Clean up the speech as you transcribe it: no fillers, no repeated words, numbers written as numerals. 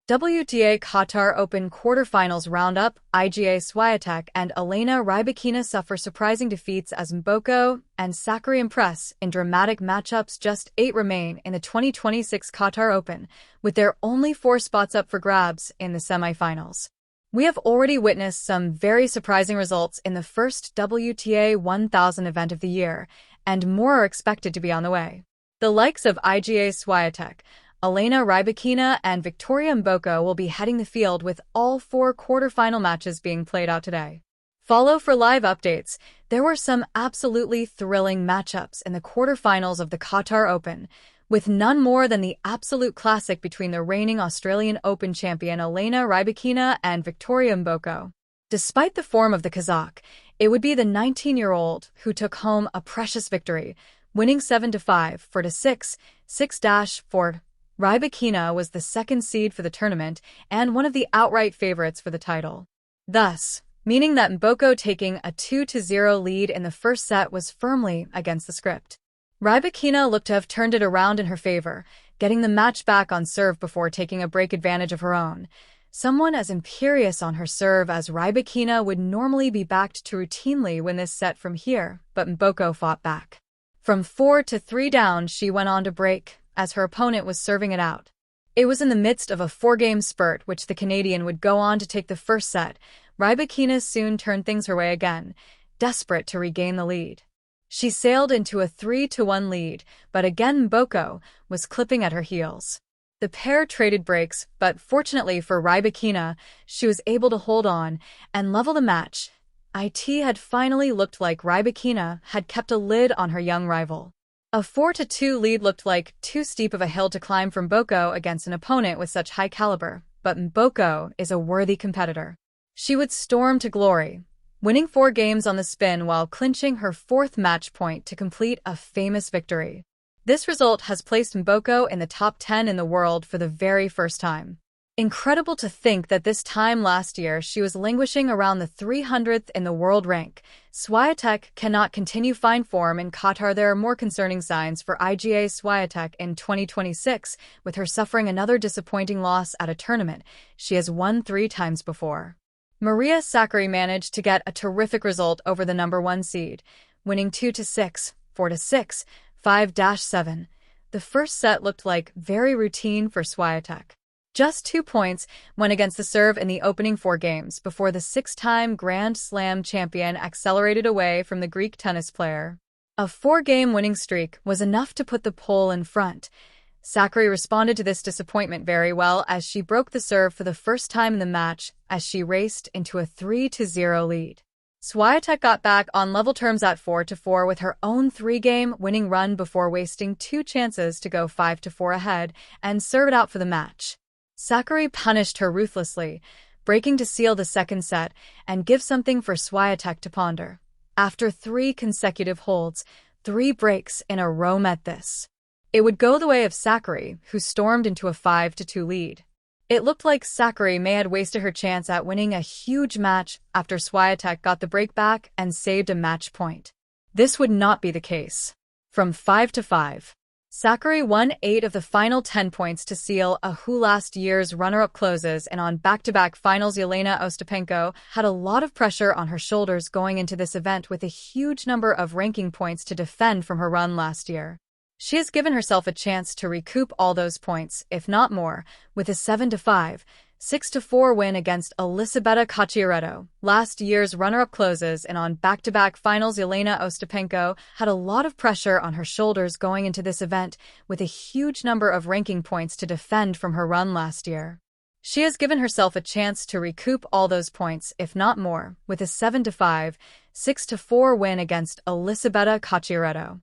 WTA Qatar Open Quarter-Finals Round-up, IGA Swiatek and Elena Rybakina suffer surprising defeats as Mboko and Sakkari impress in dramatic matchups. Just 8 remain in the 2026 Qatar Open, with their only 4 spots up for grabs in the semifinals. We have already witnessed some very surprising results in the first WTA 1000 event of the year, and more are expected to be on the way. The likes of IGA Swiatek, Elena Rybakina and Victoria Mboko will be heading the field, with all 4 quarter-final matches being played out today. Follow for live updates. There were some absolutely thrilling matchups in the quarter-finals of the Qatar Open, with none more than the absolute classic between the reigning Australian Open champion Elena Rybakina and Victoria Mboko. Despite the form of the Kazakh, it would be the 19-year-old who took home a precious victory, winning 7-5, 4-6, 6-4. Rybakina was the second seed for the tournament and one of the outright favorites for the title. Thus, meaning that Mboko taking a 2-0 lead in the first set was firmly against the script. Rybakina looked to have turned it around in her favor, getting the match back on serve before taking a break advantage of her own. Someone as imperious on her serve as Rybakina would normally be backed to routinely win this set from here, but Mboko fought back. From 4-3 down, she went on to break as her opponent was serving it out. It was in the midst of a 4-game spurt which the Canadian would go on to take the first set. Rybakina soon turned things her way again, desperate to regain the lead. She sailed into a 3-1 lead, but again Mboko was clipping at her heels. The pair traded breaks, but fortunately for Rybakina, she was able to hold on and level the match. It had finally looked like Rybakina had kept a lid on her young rival. A 4-2 lead looked like too steep of a hill to climb from Mboko against an opponent with such high caliber, but Mboko is a worthy competitor. She would storm to glory, winning 4 games on the spin while clinching her 4th match point to complete a famous victory. This result has placed Mboko in the top 10 in the world for the very first time. Incredible to think that this time last year she was languishing around the 300th in the world rank. Swiatek cannot continue fine form in Qatar. There are more concerning signs for IGA Swiatek in 2026, with her suffering another disappointing loss at a tournament she has won 3 times before. Maria Sakkari managed to get a terrific result over the number 1 seed, winning 2-6, 4-6, 5-7. The first set looked like very routine for Swiatek. Just 2 points went against the serve in the opening 4 games before the 6-time Grand Slam champion accelerated away from the Greek tennis player. A 4-game winning streak was enough to put the pole in front. Sakkari responded to this disappointment very well as she broke the serve for the first time in the match as she raced into a 3-0 lead. Swiatek got back on level terms at 4-4 with her own 3-game winning run before wasting 2 chances to go 5-4 ahead and serve it out for the match. Sakkari punished her ruthlessly, breaking to seal the second set and give something for Swiatek to ponder. After 3 consecutive holds, 3 breaks in a row meant this. It would go the way of Sakkari, who stormed into a 5-2 lead. It looked like Sakkari may have wasted her chance at winning a huge match after Swiatek got the break back and saved a match point. This would not be the case. From 5-5. Sakkari won 8 of the final 10 points to seal a who last year's runner-up closes, and on back-to-back finals Elena Ostapenko had a lot of pressure on her shoulders going into this event with a huge number of ranking points to defend from her run last year. She has given herself a chance to recoup all those points, if not more, with a 7-5, 6-4 win against Elisabetta Cacciaretto. Last year's runner-up closes, and on back-to-back finals Elena Ostapenko had a lot of pressure on her shoulders going into this event with a huge number of ranking points to defend from her run last year. She has given herself a chance to recoup all those points, if not more, with a 7-5, 6-4 win against Elisabetta Cacciaretto.